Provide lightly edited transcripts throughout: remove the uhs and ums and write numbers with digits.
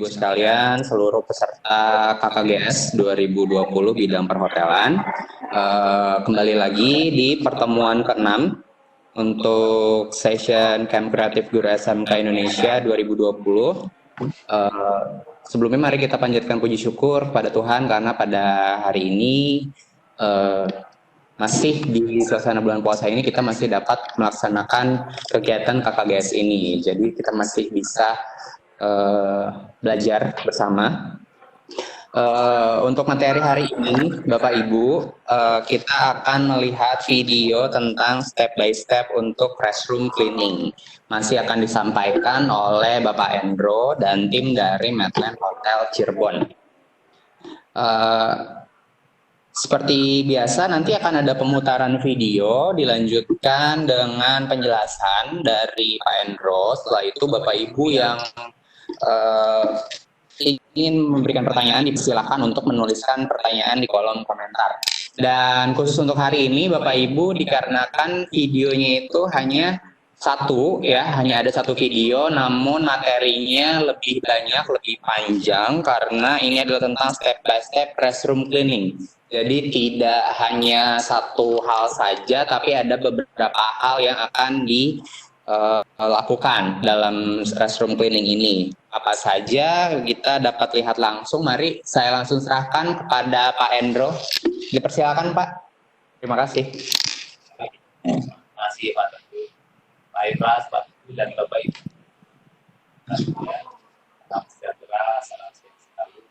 Ibu sekalian, seluruh peserta KKGS 2020 bidang perhotelan. Kembali lagi di pertemuan ke-6 untuk session Camp Kreatif Guru SMK Indonesia 2020. Sebelumnya mari kita panjatkan puji syukur kepada Tuhan karena pada hari ini masih di suasana bulan puasa ini kita masih dapat melaksanakan kegiatan KKGS ini. Jadi kita masih bisa belajar bersama. Untuk materi hari ini, Bapak Ibu, kita akan melihat video tentang step by step untuk restroom cleaning. Masih akan disampaikan oleh Bapak Endro dan tim dari Medland Hotel Cirebon. Seperti biasa, nanti akan ada pemutaran video, dilanjutkan dengan penjelasan dari Pak Endro. Setelah itu, Bapak Ibu yang ingin memberikan pertanyaan, dipersilakan untuk menuliskan pertanyaan di kolom komentar. Dan khusus untuk hari ini, Bapak Ibu, dikarenakan videonya itu hanya satu, ya, hanya ada satu video, namun materinya lebih banyak, lebih panjang, karena ini adalah tentang step by step restroom cleaning. Jadi tidak hanya satu hal saja, tapi ada beberapa hal yang akan dilakukan dalam restroom cleaning ini. Apa saja kita dapat lihat langsung. Mari saya langsung serahkan kepada Pak Endro. Dipersilakan Pak. Terima kasih. Terima kasih Pak Teguh, Pak Ikhlas, Pak Teguh, dan Bapak Ibu. Salam sejahtera, salam sehat selalu.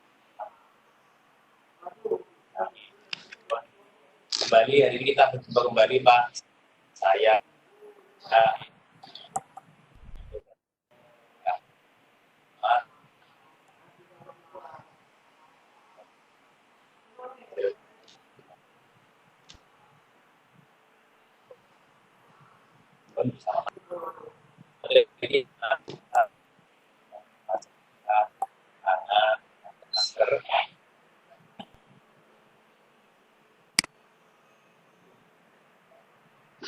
Kembali hari ini kita berjumpa kembali Pak. Saya bersama masker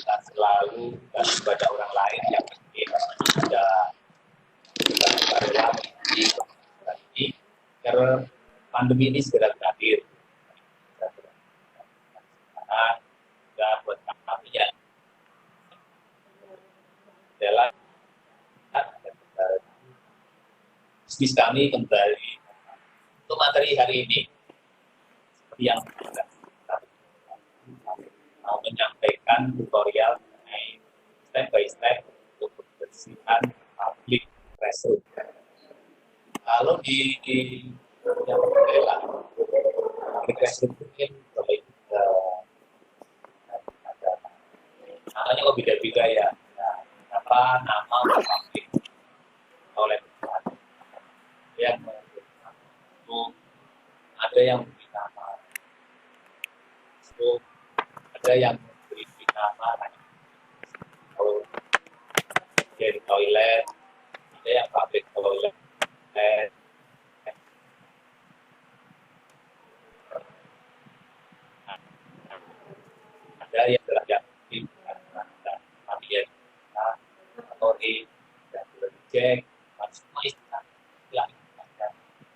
dan selalu dan kepada orang lain yang mungkin ada ini agar pandemi ini segera berakhir. Karena buat kami ya adalah bisnis kami kembali. Untuk materi hari ini seperti yang kita mau menyampaikan tutorial mengenai step by step untuk membersihkan public restroom. Kalau di yang berbeda, public restroom mungkin lebih namanya kok beda-beda ya. Nah, apa nama public oleh yang ada yang memberi nama itu, ada yang memberi nama dari toilet, ada yang public toilet, ada yang derajat atau di dan cek semua istilah yang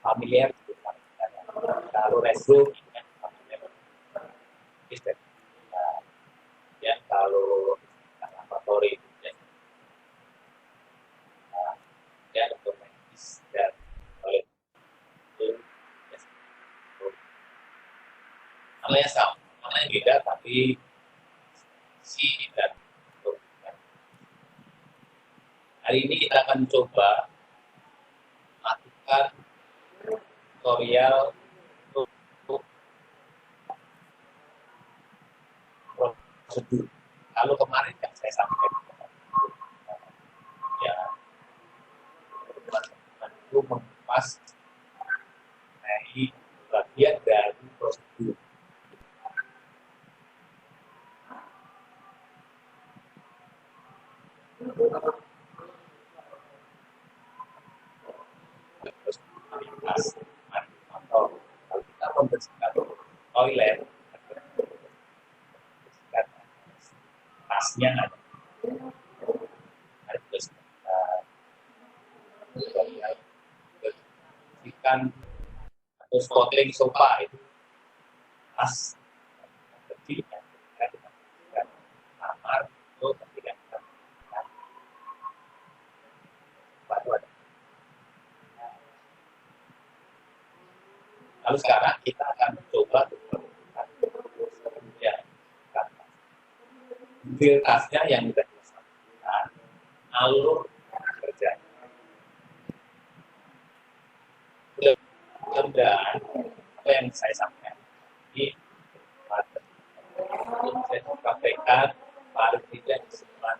familiar. Kalau restroom ya, kalau laboratori ya untuk medis dan oleh itu namanya sama, namanya beda tapi si dan hari ini kita akan coba melakukan tutorial untuk prosedur. Kalau kemarin yang saya sampaikan ya itu mengupas dari bagian dari prosedur. Atau kalau kita membersihkan toilet, membersihkan tasnya harus kan atau spotting sofa itu pas jadi kamar itu ketika kita ada. Lalu sekarang kita akan coba ya, filtrasnya yang sudah disampaikan, alur kerja. Mudah-mudahan apa yang saya sampaikan ini saya sampaikan paling tidak disimpan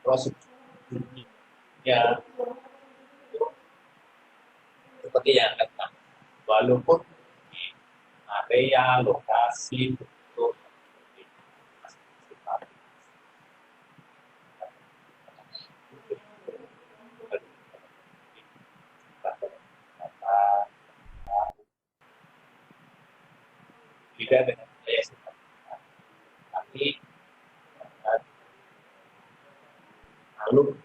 prosedurnya seperti yang akan walaupun di area lokasi bentuk tidak dengan biaya tapi lalu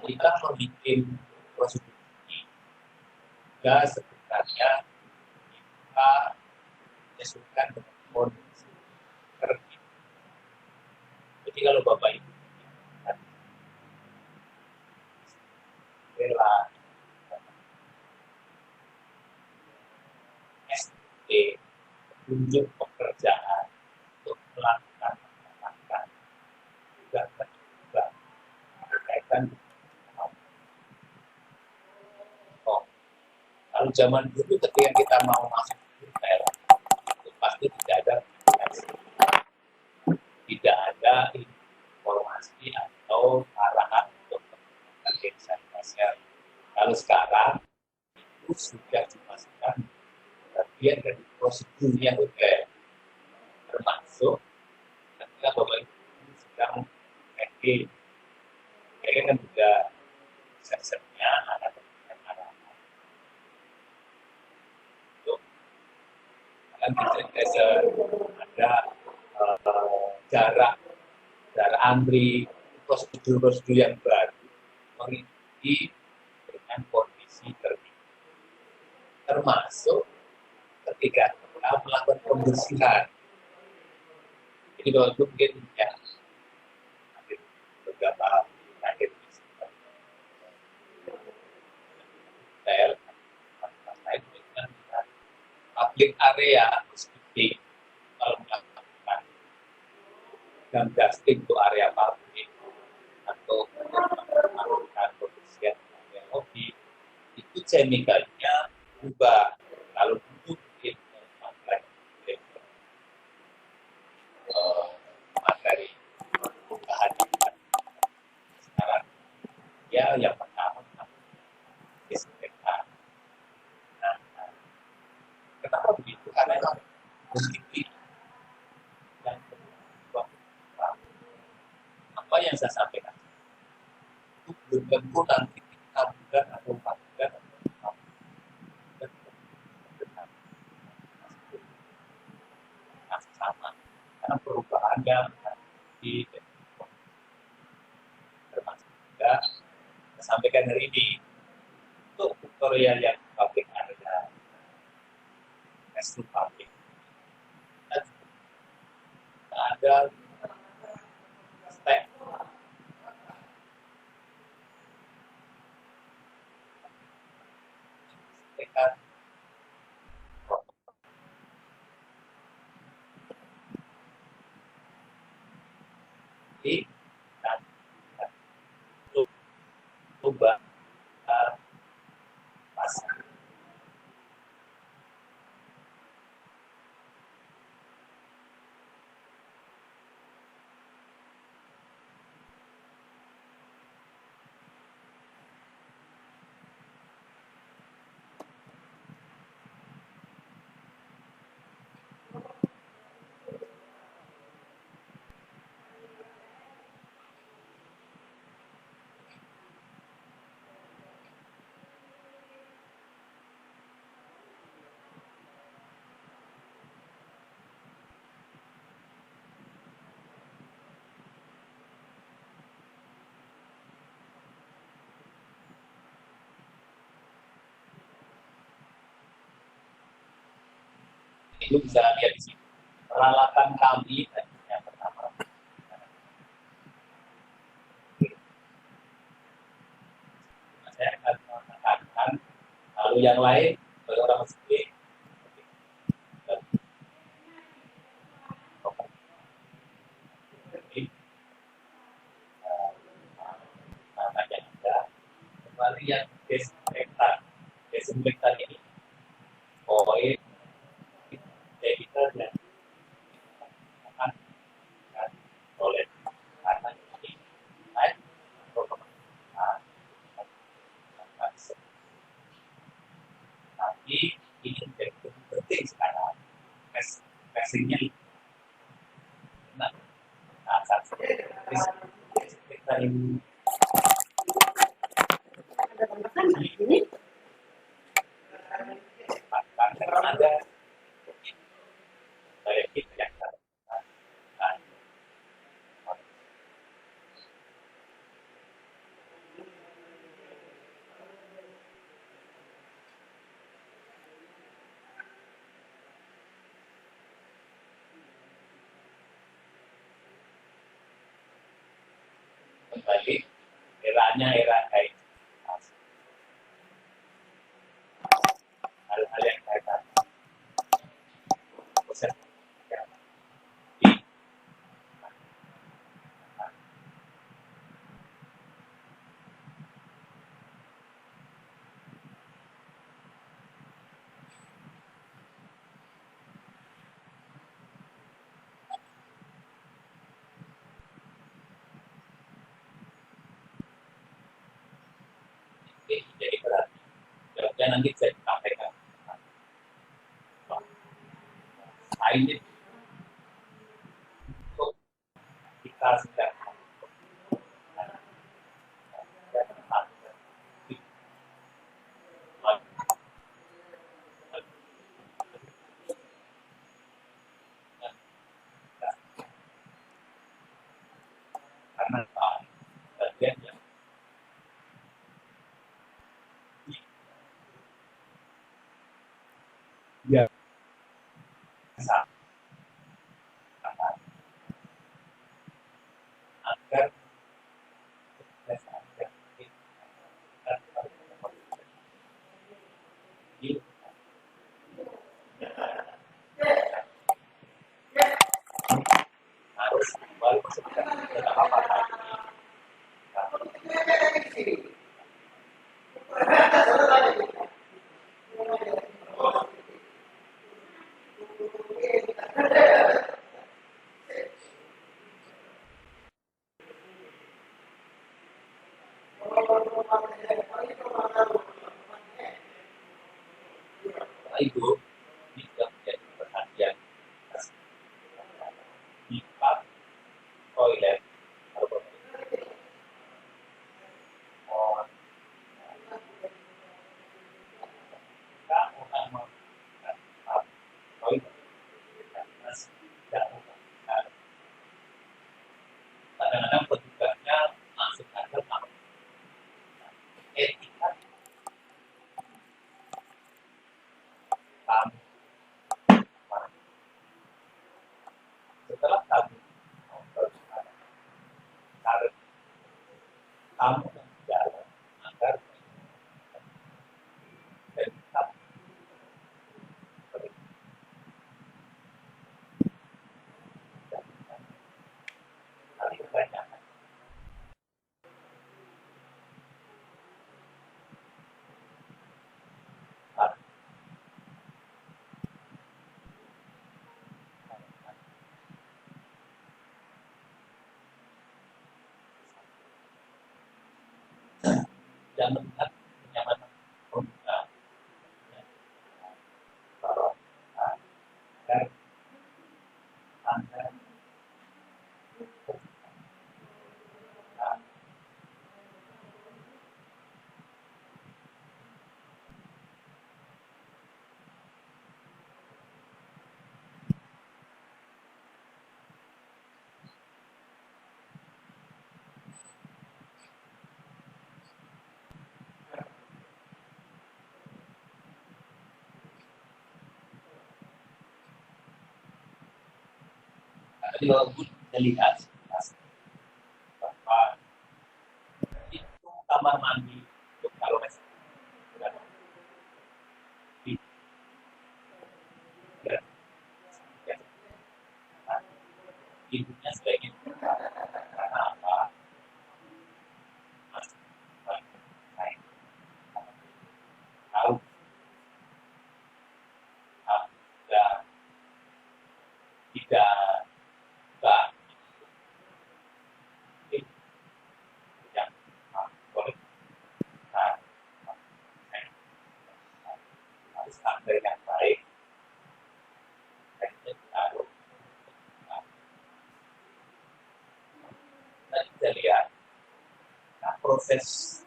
kita membuat prosedur ini juga sebenarnya kita menyesuaikan dengan kondisi terkini. Jadi kalau Bapak Ibu rela SD tunjuk pekerjaan untuk melakukan juga berkaitan. Kalau zaman dulu ketika kita mau masuk retail, itu pasti tidak ada informasi atau arahan untuk menggunakan hand sanitizer. Kalau sekarang itu sudah dimasukkan bagian dari prosedur yang retail, termasuk ketika Bapak Ibu sedang pakai, kan juga sensornya ada kan ada jarak antri, prosedur-prosedur yang baru mengikuti dengan kondisi terkini, termasuk ketika kita melakukan pembersihan. Jadi kalau itu mungkin ya beberapa akhir detail public area seperti kalau melakukan dan dusting untuk area publik atau melakukan pembersihan area hobi, itu chemicalnya berubah. Kalau dulu mungkin materi bahan sekarang ya yang pertama disinfektan. Nah, kenapa begitu? Karena begitu dan apa yang saya sampaikan itu belum tentu nanti 6 bulan atau 4 bulan masih sama karena perubahannya di termasuk juga saya sampaikan hari ini untuk tutorial yang publik area resmi publik ada step tekan di dan coba pasang. Ibu bisa lihat di sini. Peralatan kami yang pertama. Saya akan menekankan, lalu yang lain baru orang sendiri. Namanya ada kembali yang desinfektan ini poin kita dan akan oleh karena ini naik tapi ini menjadi penting sekarang testingnya nah saat kita ini ada dari kita yang kembali era kayak hal-hal yang kaitan proses jadi berarti jawabnya nanti saya sampaikan ini untuk kita sedang karena bagian yang biasa agar harus kembali seperti apa Ibu ini juga menjadi perhatian pipa toilet atau kamu akan toilet kadang-kadang petugasnya masuk ada etika kamu setelah kamu harus kamu jalan agar tetap kali kebanyakan dan melihat kenyamanan pengguna bahwa agar anda Jadi walaupun kita lihat bahwa itu kamar mandi untuk kalau masih di ibunya sebaiknya karena apa? Mas, saya tahu dan tidak baik yang boleh harus tampil yang baik dan taruh. Nah, kita lihat proses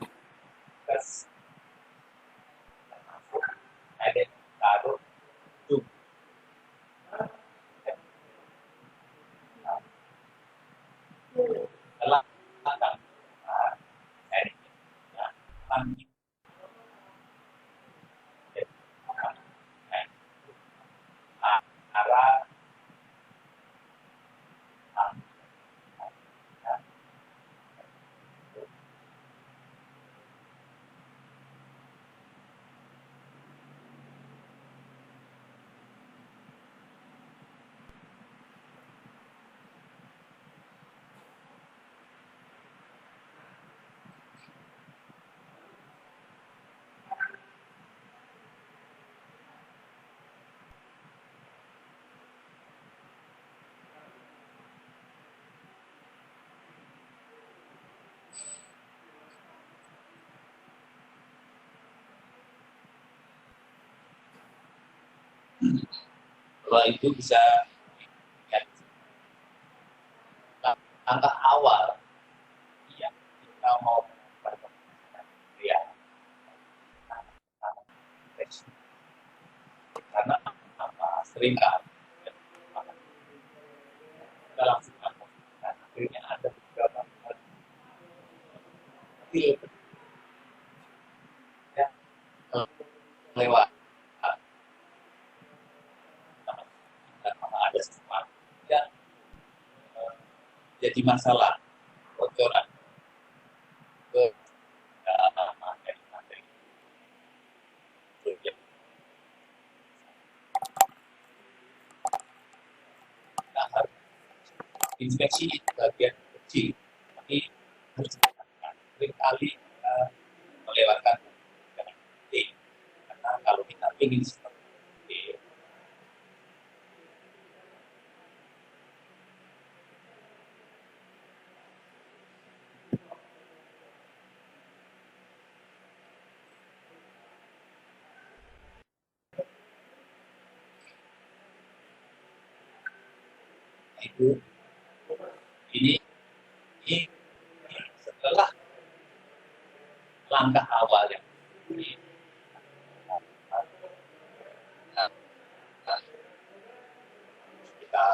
tes ada taruh zoom telah akan kami arah bahwa itu bisa ya, langkah awal yang kita mau berkomunikasi ya karena apa sering kali kita langsung dan akhirnya ada beberapa hal ya lewat ada sesuatu yang jadi masalah bocoran ke materi proyek. Nah, inspeksi itu bagian kecil, tapi harus dilakukan. Seringkali melewatkan dengan penting, karena kalau kita ingin seperti itu, ini setelah langkah awal yang ini, kita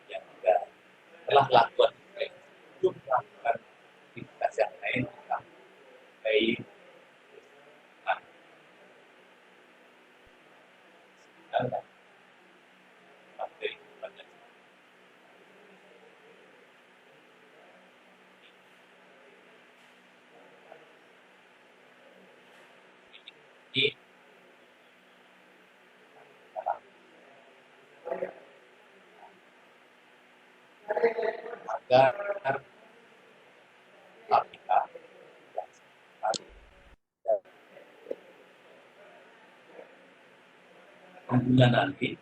yang juga telah lakukan untuk melakukan aktivitas yang lain baik materi ini agar aplikasi pengguna nanti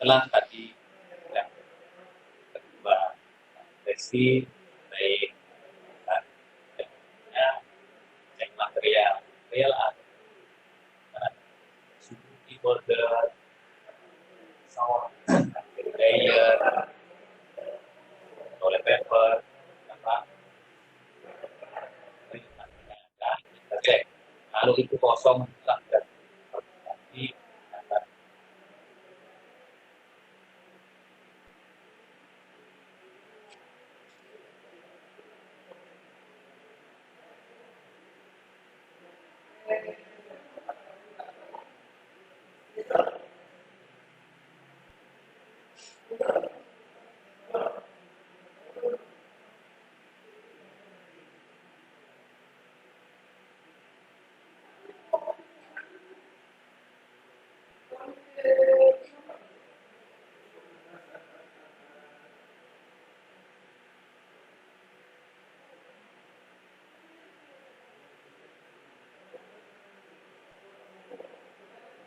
setelah tadi yang kedua sesi baik cek material over apa kita cek. Lalu itu kosong kita ganti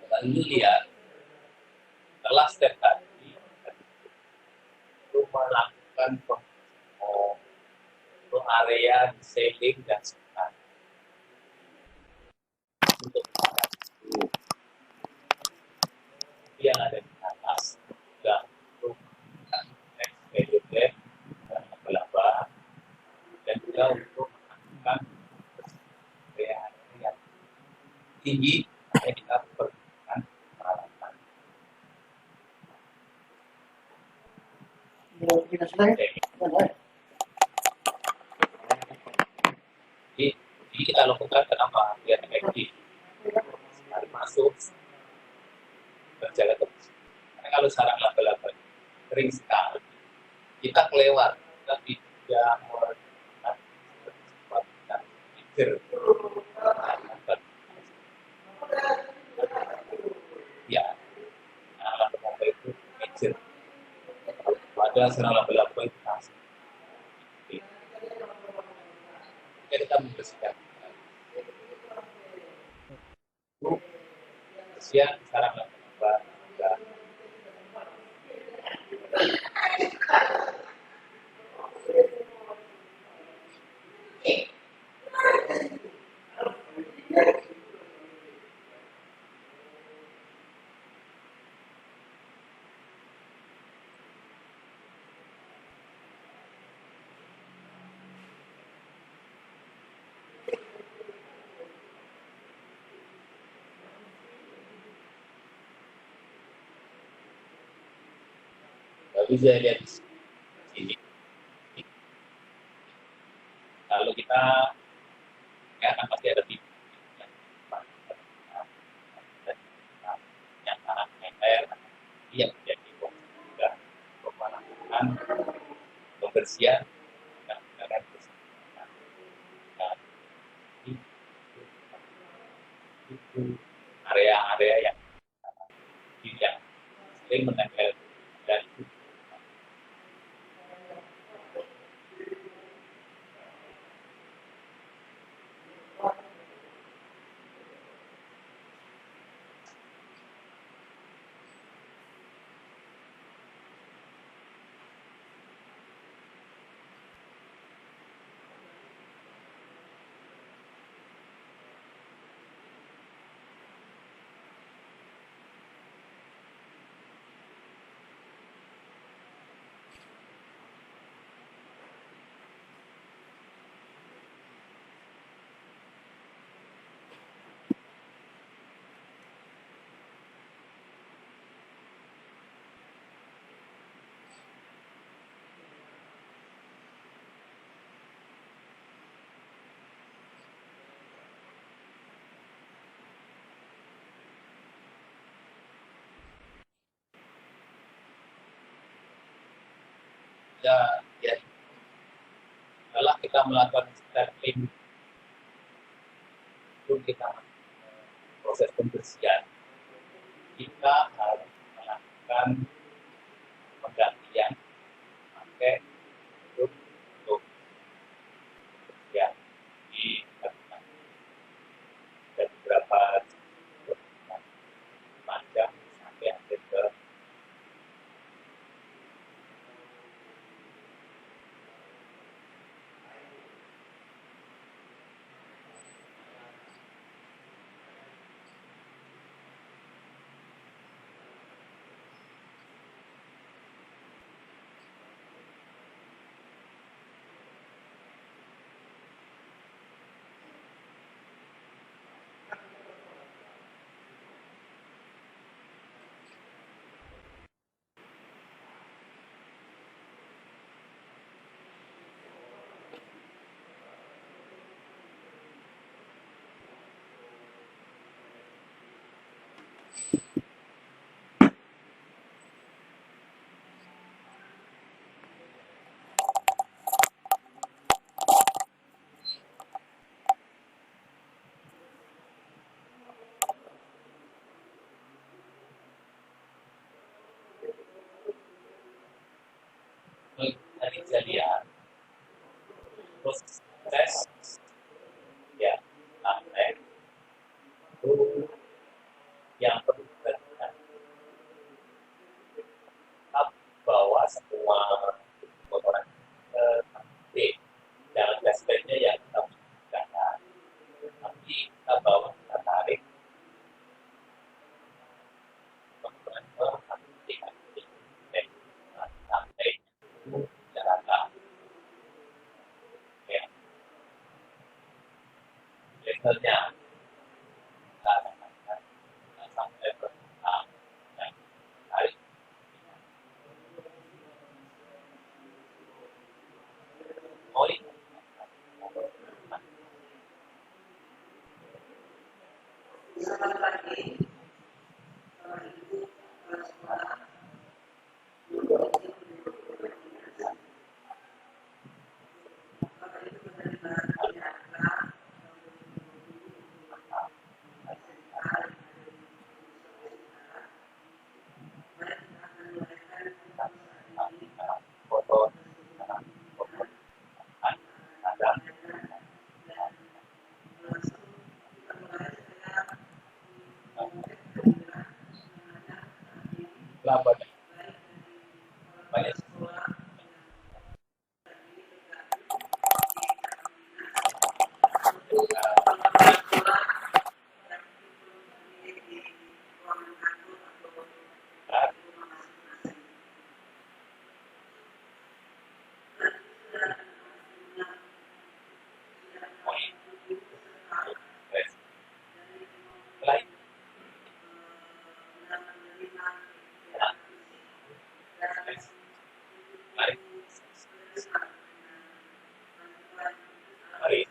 lalu lihat setelah step tadi itu melakukan untuk area detailing dan sekitar untuk yang ada di atas juga untuk expedite dan laba dan juga untuk melakukan area yang tinggi yang kita perlukan peralatan. Jadi kita lakukan kenapa biar efektif sekali masuk berjaga terus. Karena kalau sarang laba-laba kering sekali, kita kelewat, kita tidak melakukan kita pikir. Ya, laba-laba itu pikir. Ada sarang laba-laba itu kasih. Kita membersihkan. Bersihan sarang laba-laba juga. Bisa lihat di sini. Lalu kita ya kan pasti ada video yang tanah meter yang menjadi juga untuk melakukan pembersihan dan menggunakan itu area-area yang tidak sering menempel dan itu ya setelah kita melakukan stapling itu kita proses pembersihan kita harus melakukan penggantian pakai untuk ya di dan beberapa panjang sampai akhir ke proses ya sampai itu yang perlu dilakukan tetap bawa semua motoran ke TKP. Jangan gaspednya yang kita gunakan, tapi kita bawa, kita tarik motoran ke TKP sampai Jakarta. Ya, levelnya kita akan sampai bertahap dan tarik. Oh, ini foto ada laba banyak poin lain lain mari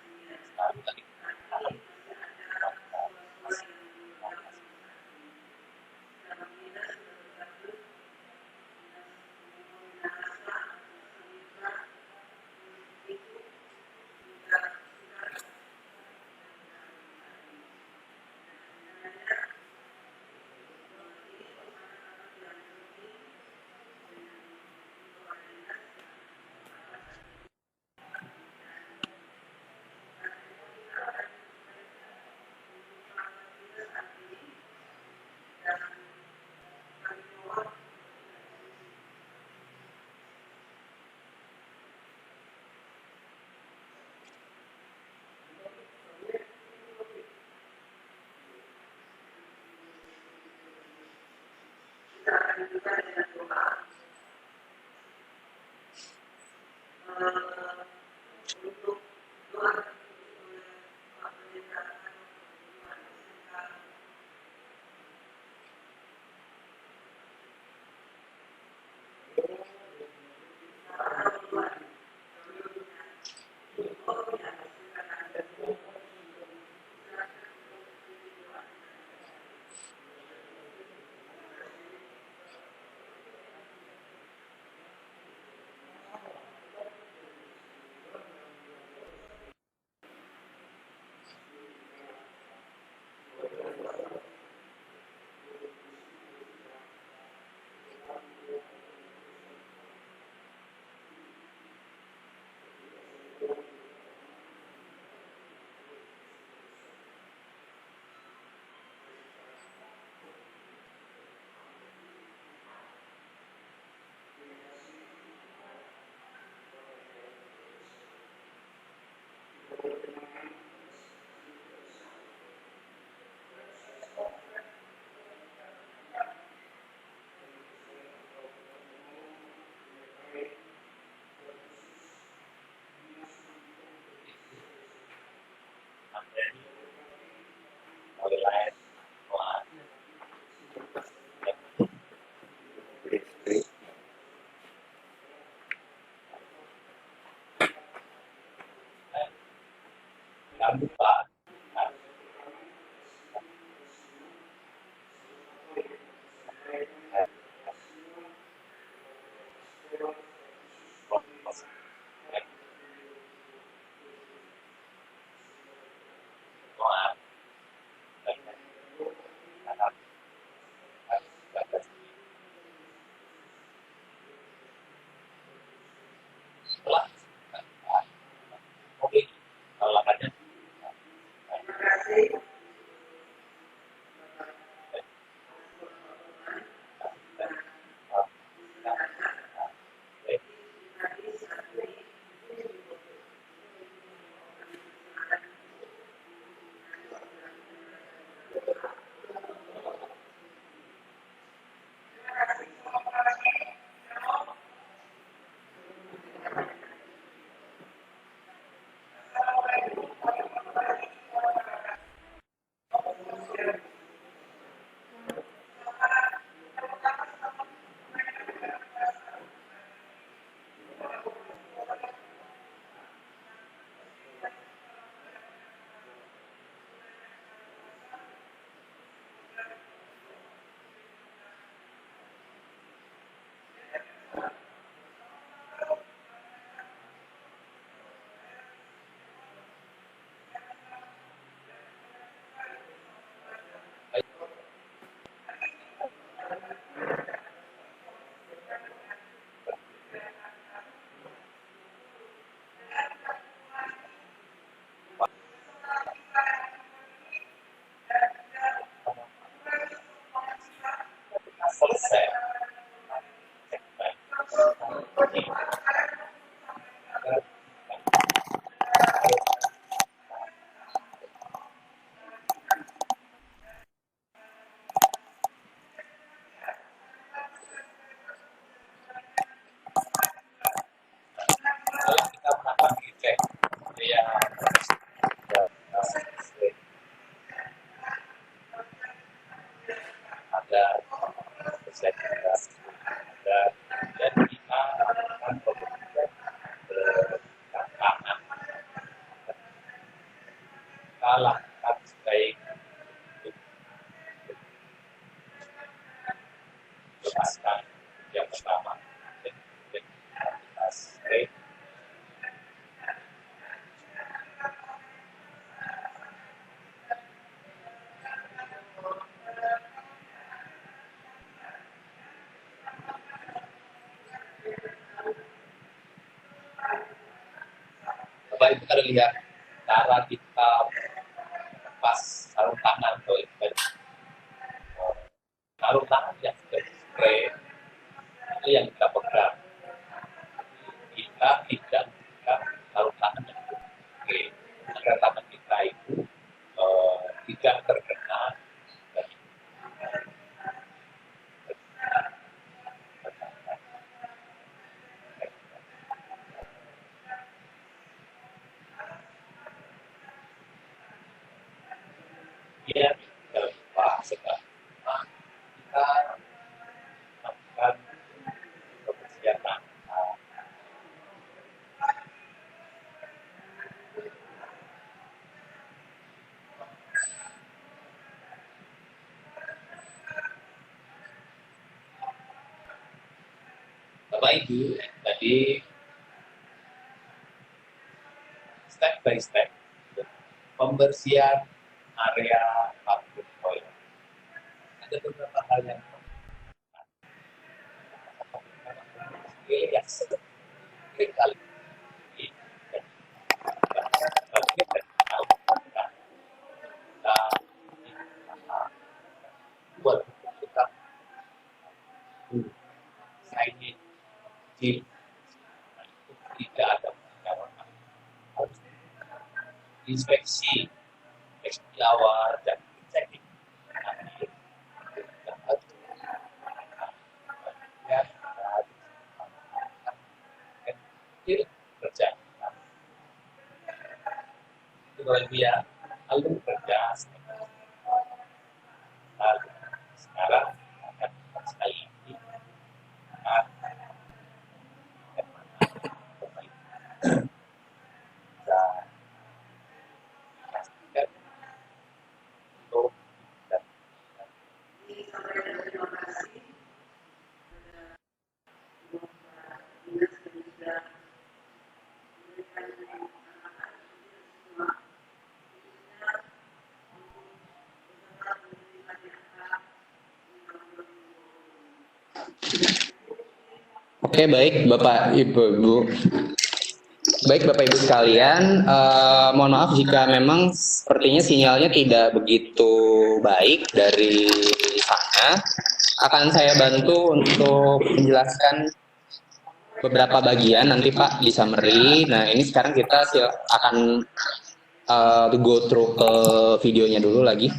selesai. Setelah kita melakukan recheck, ya ada kesehatan, ada dan kita akan berpikir bertantangan, kita lakukan sebaik untuk lepaskan yang pertama dan kita sebaik Bapak Ibu kita lihat cara kita lepas sarung tangan tuh sarung tangan yang sudah spray itu yang kita pegang. Kita tidak mempegang sarung tangan yang sudah spray agar tangan kita itu tidak terkena dari dia tidak lupa segala kita lakukan kebersihan tangan. Bapak Ibu, tadi step by step pembersihan area public toilet. Ada beberapa hal yang sering kali buat kita sign di tidak ada pengawasan, harus inspeksi awal dan cek kerja itu kalau dia lalu kerja lalu sekarang akan sekali lagi untuk Oke, baik Bapak Ibu. Baik Bapak Ibu sekalian, mohon maaf jika memang sepertinya sinyalnya tidak begitu baik dari sana. Akan saya bantu untuk menjelaskan beberapa bagian nanti Pak di summary. Nah ini sekarang kita akan go through ke videonya dulu lagi.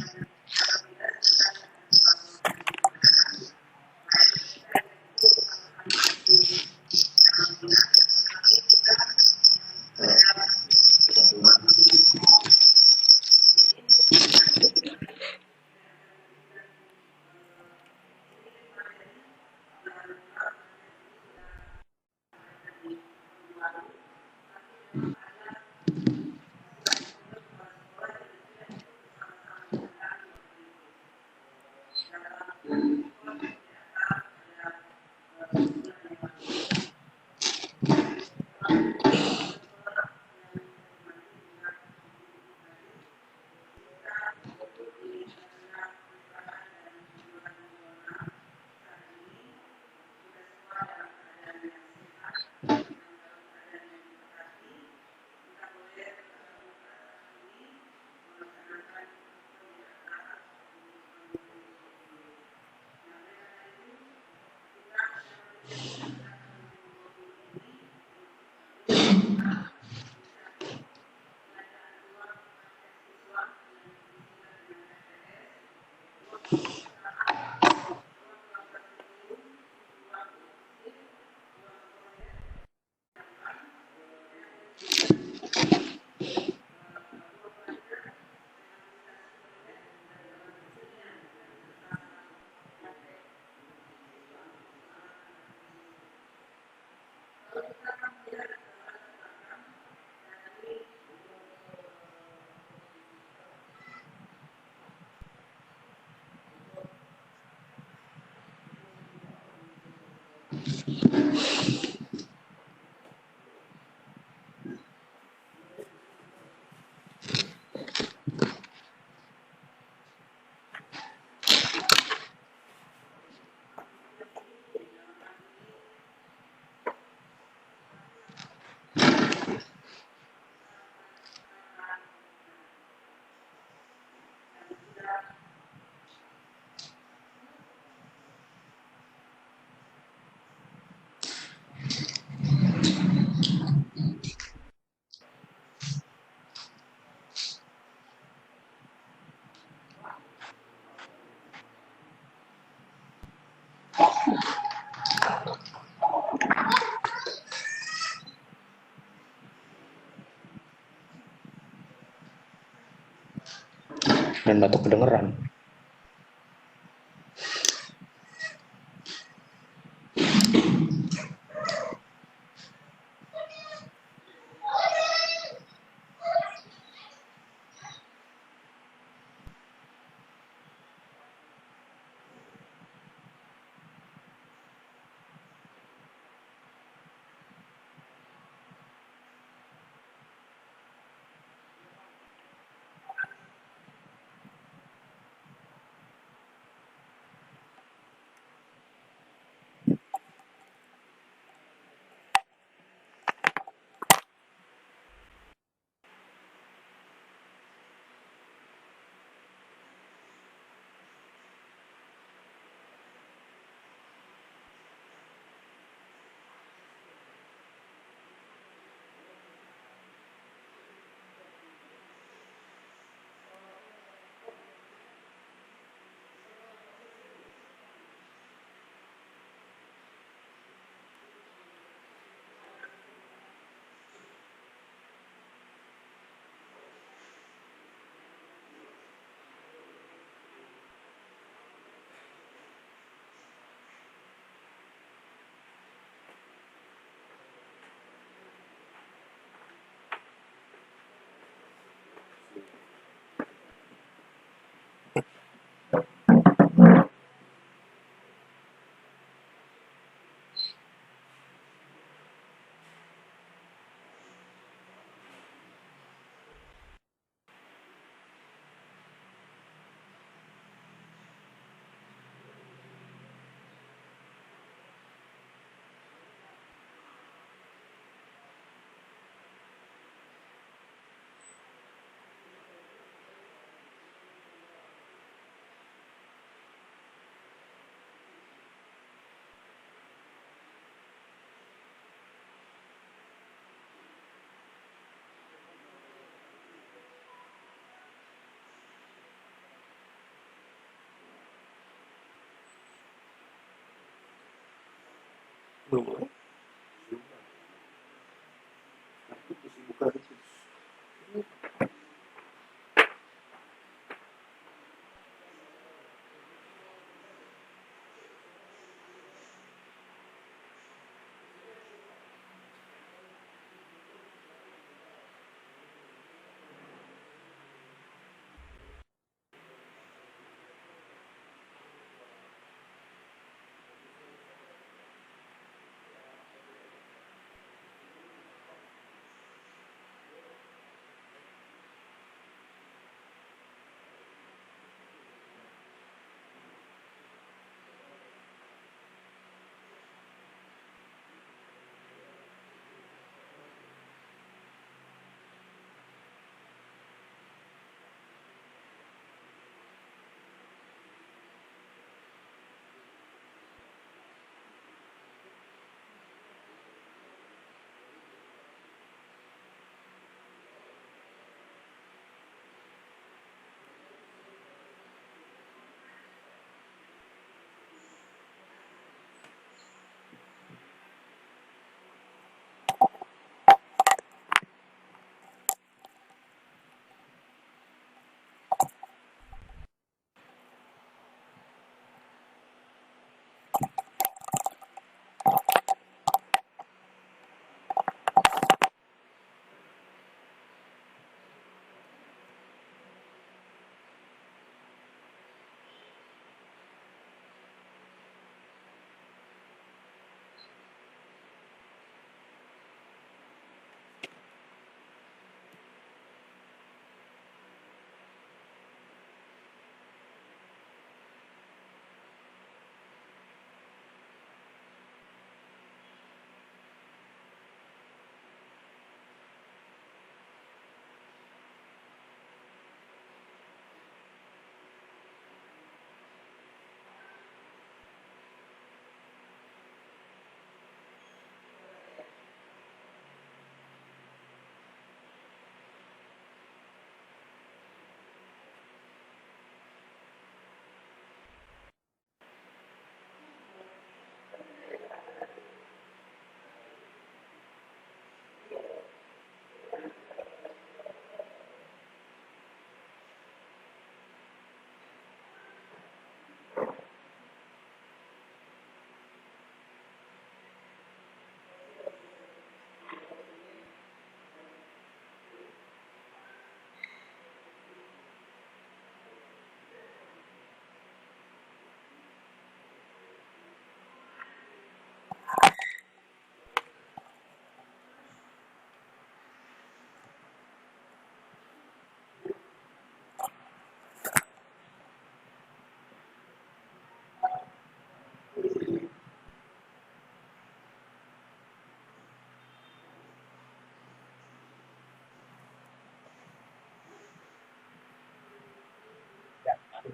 Dan batuk kedengeran. Belum mulai? Aku kesibukan itu.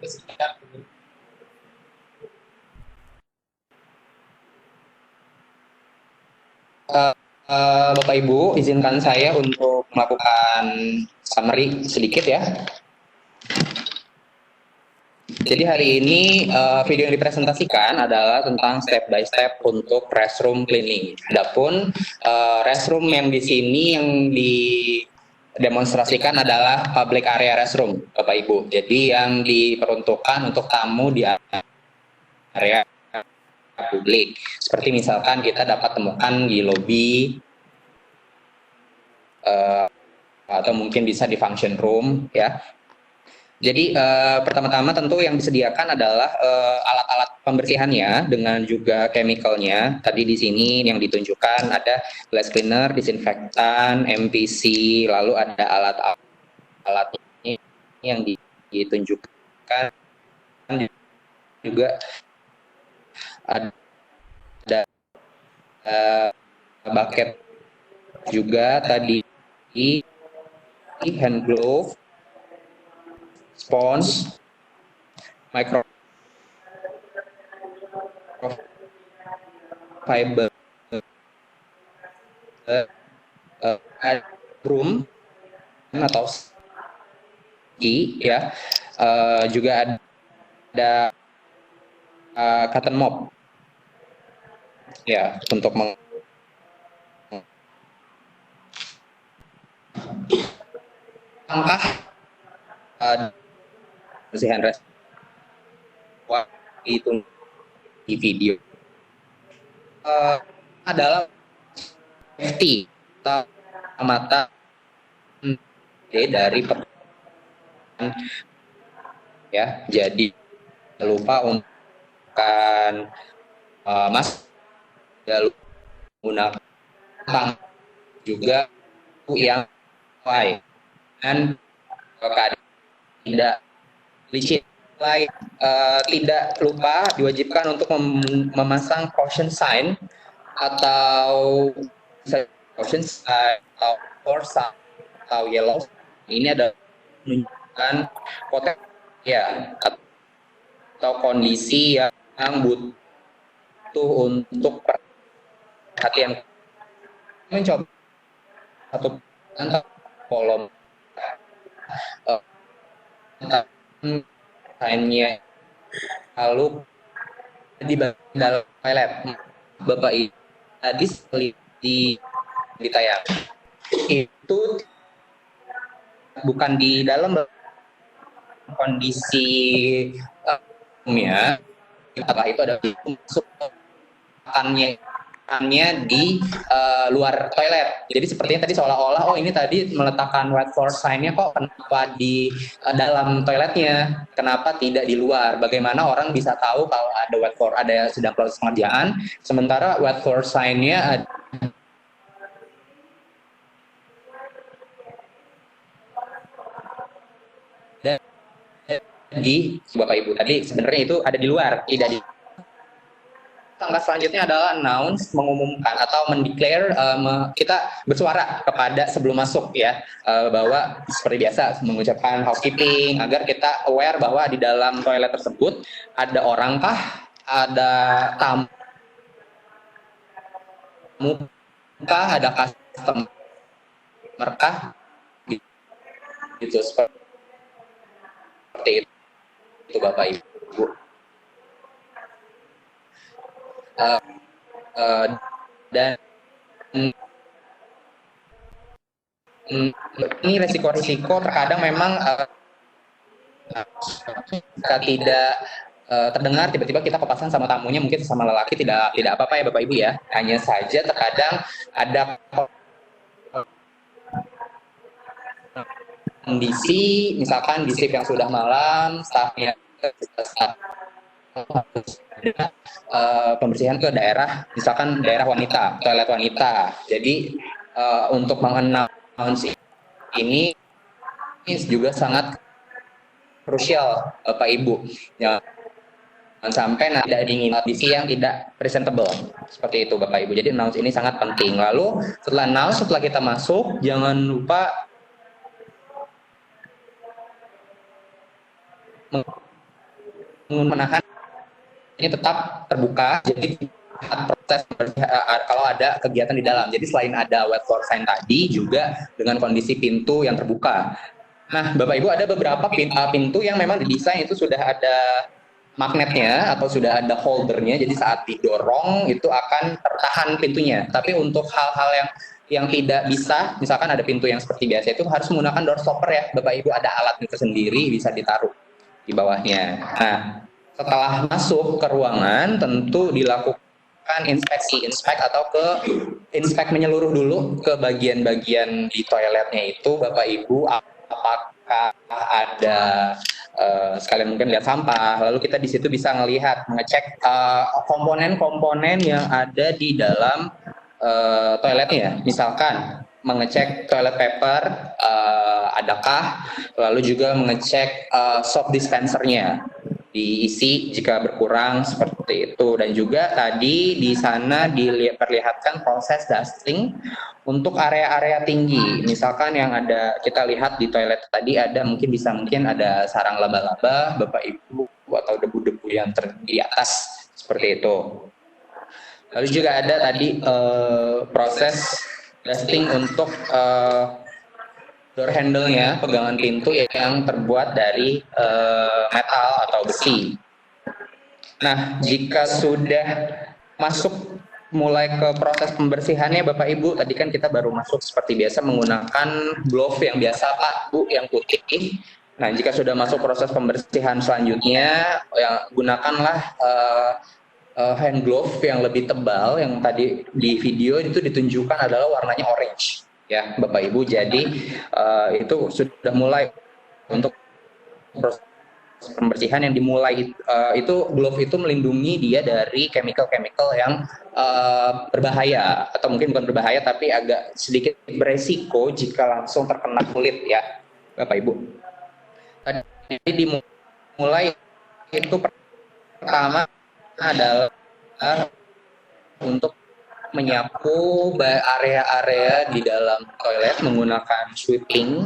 sekitar Bapak Ibu, izinkan saya untuk melakukan summary sedikit ya. Jadi hari ini video yang dipresentasikan adalah tentang step by step untuk restroom cleaning. Adapun restroom yang di sini yang didemonstrasikan adalah public area restroom, Bapak Ibu. Jadi yang diperuntukkan untuk tamu di area publik. Seperti misalkan kita dapat temukan di lobi atau mungkin bisa di function room ya. Jadi pertama-tama tentu yang disediakan adalah alat-alat pembersihannya dengan juga chemicalnya. Tadi di sini yang ditunjukkan ada glass cleaner, disinfektan, MPC, lalu ada alat-alat yang ditunjukkan juga ada bucket juga tadi, hand glove, spons, microfiber, broom atau ski ya, juga ada cotton mop ya untuk langkah bersihan itu di video adalah safety mata dari ya, jadi lupa untuk mas gunakan juga yang lain dan tidak licin lain, tidak lupa diwajibkan untuk memasang caution sign atau caution sign atau force atau yellow. Ini adalah menunjukkan potensi ya atau kondisi yang butuh untuk perhatian. Mencoba satu kolom sign-nya lalu di dalam toilet. Bapak Ibu tadi di tayang itu bukan di dalam kondisi setelah itu ada masuk makannya di luar toilet. Jadi sepertinya tadi seolah-olah oh ini tadi meletakkan wet floor sign-nya kok kenapa di dalam toiletnya, kenapa tidak di luar? Bagaimana orang bisa tahu kalau ada wet floor, ada sedang proses pengerjaan, sementara wet floor sign-nya ada di Bapak Ibu tadi sebenarnya itu ada di luar, tidak di. Langkah selanjutnya adalah announce, mengumumkan atau mendeclare, kita bersuara kepada sebelum masuk ya, bahwa seperti biasa mengucapkan housekeeping agar kita aware bahwa di dalam toilet tersebut ada orangkah, ada tamu kah, ada customer kah, gitu seperti itu Bapak Ibu. Dan ini resiko-resiko terkadang memang jika tidak terdengar tiba-tiba kita papasan sama tamunya, mungkin sama lelaki tidak apa-apa ya Bapak Ibu ya, hanya saja terkadang ada kondisi misalkan di shift yang sudah malam, staffnya pembersihan ke daerah, misalkan daerah wanita, toilet wanita. Jadi untuk mengannounce ini juga sangat krusial Bapak Ibu. Jangan sampai tidak diingin kondisi yang tidak presentable. Seperti itu Bapak Ibu. Jadi announce ini sangat penting. Lalu setelah announce, setelah kita masuk, jangan lupa menahan ini tetap terbuka, jadi proses kalau ada kegiatan di dalam. Jadi selain ada wet floor sign tadi, juga dengan kondisi pintu yang terbuka. Nah, Bapak Ibu, ada beberapa pintu yang memang didesain itu sudah ada magnetnya atau sudah ada holdernya, jadi saat didorong itu akan tertahan pintunya. Tapi untuk hal-hal yang tidak bisa, misalkan ada pintu yang seperti biasa itu harus menggunakan door stopper ya, Bapak Ibu, ada alat itu sendiri bisa ditaruh di bawahnya. Nah, setelah masuk ke ruangan tentu dilakukan inspek atau inspek menyeluruh dulu ke bagian-bagian di toiletnya itu, Bapak Ibu, apakah ada sekalian mungkin lihat sampah, lalu kita di situ bisa mengecek komponen-komponen yang ada di dalam toiletnya, misalkan mengecek toilet paper adakah, lalu juga mengecek soap dispensernya diisi jika berkurang seperti itu, dan juga tadi di sana diperlihatkan proses dusting untuk area-area tinggi, misalkan yang ada kita lihat di toilet tadi ada mungkin ada sarang laba-laba Bapak Ibu atau debu-debu yang di atas seperti itu. Lalu juga ada tadi proses dusting untuk door handle-nya, pegangan pintu yang terbuat dari metal atau besi. Nah, jika sudah masuk mulai ke proses pembersihannya Bapak Ibu, tadi kan kita baru masuk seperti biasa menggunakan glove yang biasa Pak Bu yang putih. Nah, jika sudah masuk proses pembersihan selanjutnya, gunakanlah hand glove yang lebih tebal, yang tadi di video itu ditunjukkan adalah warnanya orange. Ya, Bapak Ibu, jadi itu sudah mulai untuk proses pembersihan yang dimulai itu glove itu melindungi dia dari chemical yang berbahaya, atau mungkin bukan berbahaya tapi agak sedikit beresiko jika langsung terkena kulit ya, Bapak Ibu. Tadi dimulai itu pertama adalah untuk menyapu area-area di dalam toilet menggunakan sweeping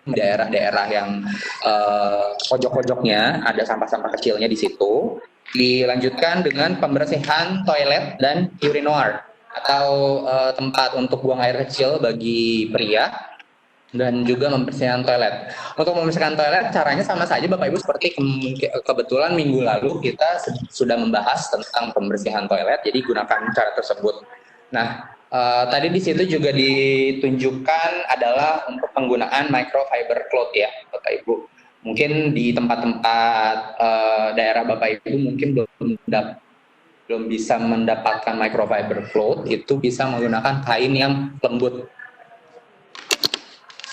daerah-daerah yang pojok-pojoknya ada sampah-sampah kecilnya di situ. Dilanjutkan dengan pembersihan toilet dan urinoir atau tempat untuk buang air kecil bagi pria, dan juga membersihkan toilet. Untuk membersihkan toilet caranya sama saja Bapak Ibu, seperti kebetulan minggu lalu kita sudah membahas tentang pembersihan toilet, jadi gunakan cara tersebut. Nah, tadi di situ juga ditunjukkan adalah untuk penggunaan microfiber cloth ya Bapak Ibu. Mungkin di tempat-tempat daerah Bapak Ibu mungkin belum bisa mendapatkan microfiber cloth, itu bisa menggunakan kain yang lembut.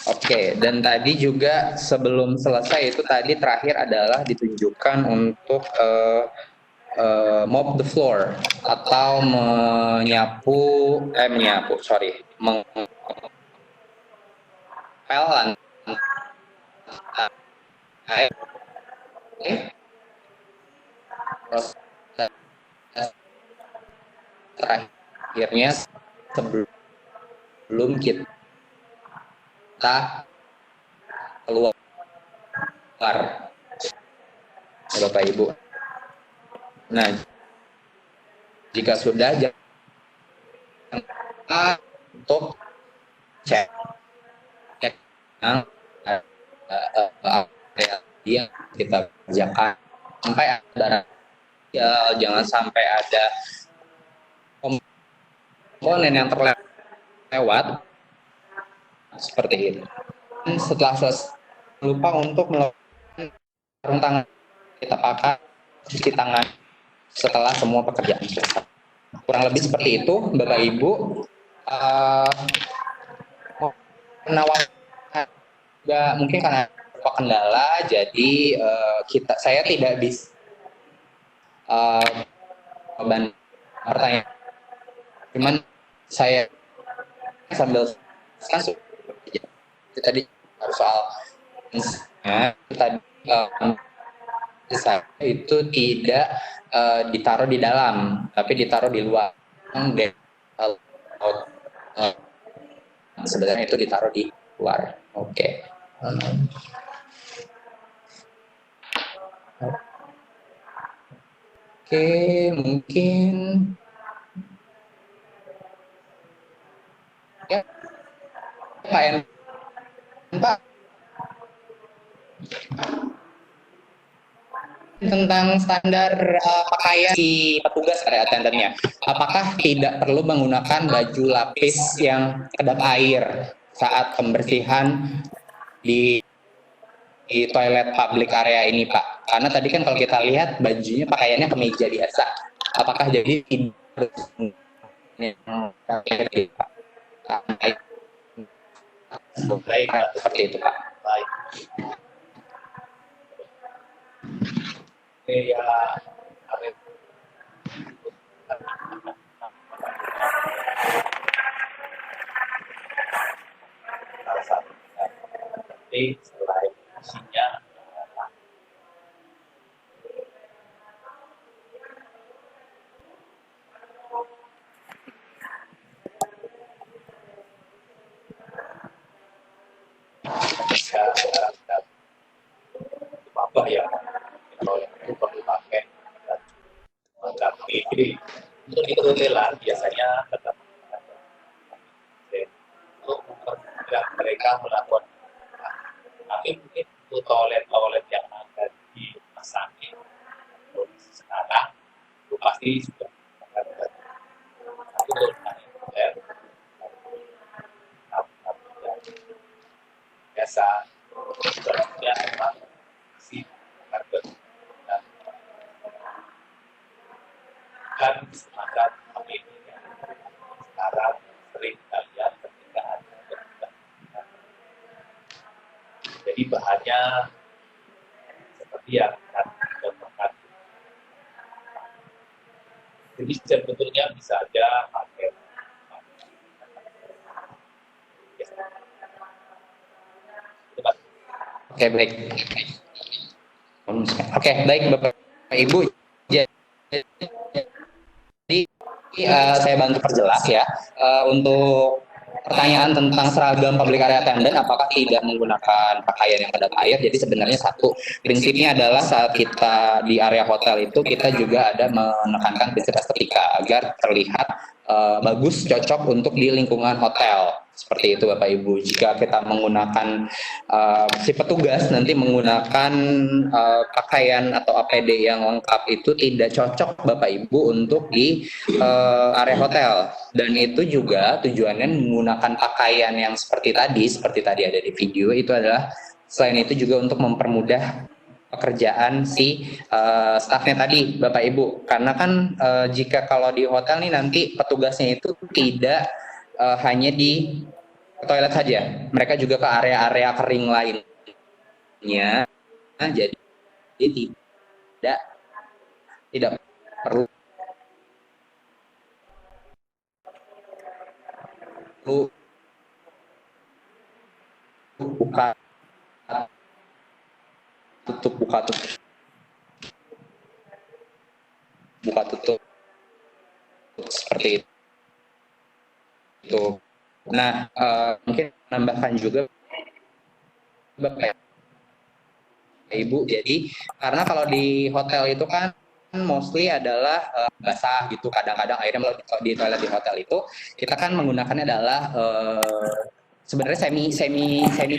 Oke, dan tadi juga sebelum selesai itu tadi terakhir adalah ditunjukkan untuk mop the floor atau mengepel lantai. Proses terakhirnya sebelum kita keluar ya Bapak Ibu. Nah, jika sudah jangan untuk cek yang kita kerjakan sampai ada jangan sampai ada komponen yang terlewat seperti itu. Setelah selesai, lupa untuk melakukan sarung tangan, kita pakai cuci tangan setelah semua pekerjaan selesai. Kurang lebih seperti itu Bapak Ibu. Juga mungkin karena kendala, jadi saya tidak bisa bertanya, cuman saya sambil tadi soal tadi itu tidak ditaruh di dalam, tapi ditaruh di luar. Sebenarnya itu ditaruh di luar. Oke. Oke, mungkin ya Pak En, Pak, tentang standar pakaian si petugas area attendant-nya. Apakah tidak perlu menggunakan baju lapis yang kedap air saat pembersihan di toilet public area ini, Pak? Karena tadi kan kalau kita lihat bajunya pakaiannya kemeja biasa. Apakah jadi tidak Baik, seperti itu, Pak? baik. Oke, ya, Arif. Salah satu penting selain fungsinya bisa apa ya, kalau yang itu perlu pakai dan mendampingi untuk itu rela biasanya tetap untuk mempermudah mereka melakukan, tapi mungkin untuk toilet-toilet yang ada di rumah sakit kondisi sekarang itu pasti sudah akan satu toilet biasa bajunya memang masih karpet dan semacam ini yang sekarang sering kita lihat ketika ada berita. Jadi bahannya seperti yang akan dicontohkan. Jadi sebetulnya bisa aja pakai Oke, baik. Oke, baik Bapak Ibu. Jadi saya bantu perjelas ya. Untuk pertanyaan tentang seragam public area attendant, apakah tidak menggunakan pakaian yang kedap air? Jadi sebenarnya satu prinsipnya adalah saat kita di area hotel itu kita juga ada menekankan prinsip estetika agar terlihat bagus, cocok untuk di lingkungan hotel. Seperti itu Bapak Ibu. Jika kita menggunakan si petugas nanti menggunakan pakaian atau APD yang lengkap itu tidak cocok Bapak Ibu untuk di area hotel. Dan itu juga tujuannya menggunakan pakaian yang seperti tadi ada di video itu adalah selain itu juga untuk mempermudah pekerjaan si stafnya tadi Bapak Ibu. Karena kan jika kalau di hotel nih nanti petugasnya itu tidak hanya di toilet saja, mereka juga ke area-area kering lainnya. Nah, jadi tidak perlu buka tutup seperti itu. Nah, mungkin menambahkan juga Bapak Ibu, jadi karena kalau di hotel itu kan mostly adalah basah gitu, kadang-kadang airnya di toilet di hotel itu kita kan menggunakannya adalah sebenarnya semi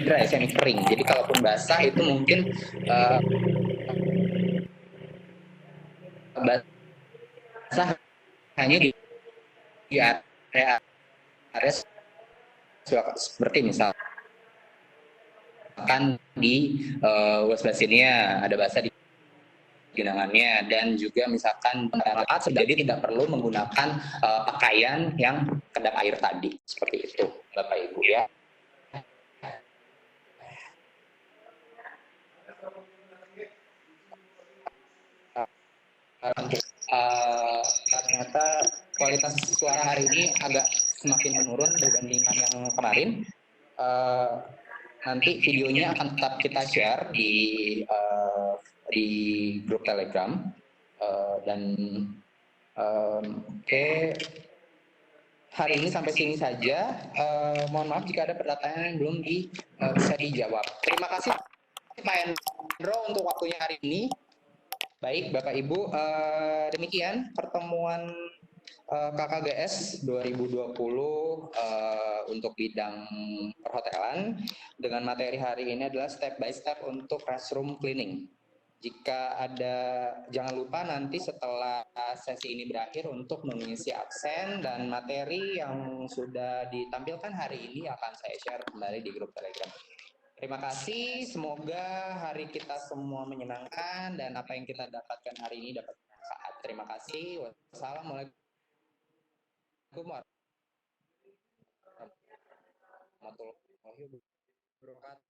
dry, semi kering. Jadi kalaupun basah itu mungkin basah hanya di area seperti misalkan di wash basinnya ada basah di genangannya, dan juga misalkan penerapan jadi tidak perlu menggunakan pakaian yang kedap air tadi, seperti itu Bapak Ibu ya. Ternyata kualitas suara hari ini agak semakin menurun dibandingkan yang kemarin. Nanti videonya akan tetap kita share di grup Telegram dan oke. Hari ini sampai sini saja. Mohon maaf jika ada pertanyaan yang belum bisa dijawab. Terima kasih Pak Hendro untuk waktunya hari ini. Baik, Bapak Ibu, demikian pertemuan KKGS 2020 untuk bidang perhotelan dengan materi hari ini adalah step by step untuk restroom cleaning. Jika ada, jangan lupa nanti setelah sesi ini berakhir untuk mengisi absen dan materi yang sudah ditampilkan hari ini akan saya share kembali di grup Telegram. Terima kasih, semoga hari kita semua menyenangkan dan apa yang kita dapatkan hari ini dapat bermanfaat. Terima kasih. Wassalamualaikum warahmatullahi wabarakatuh.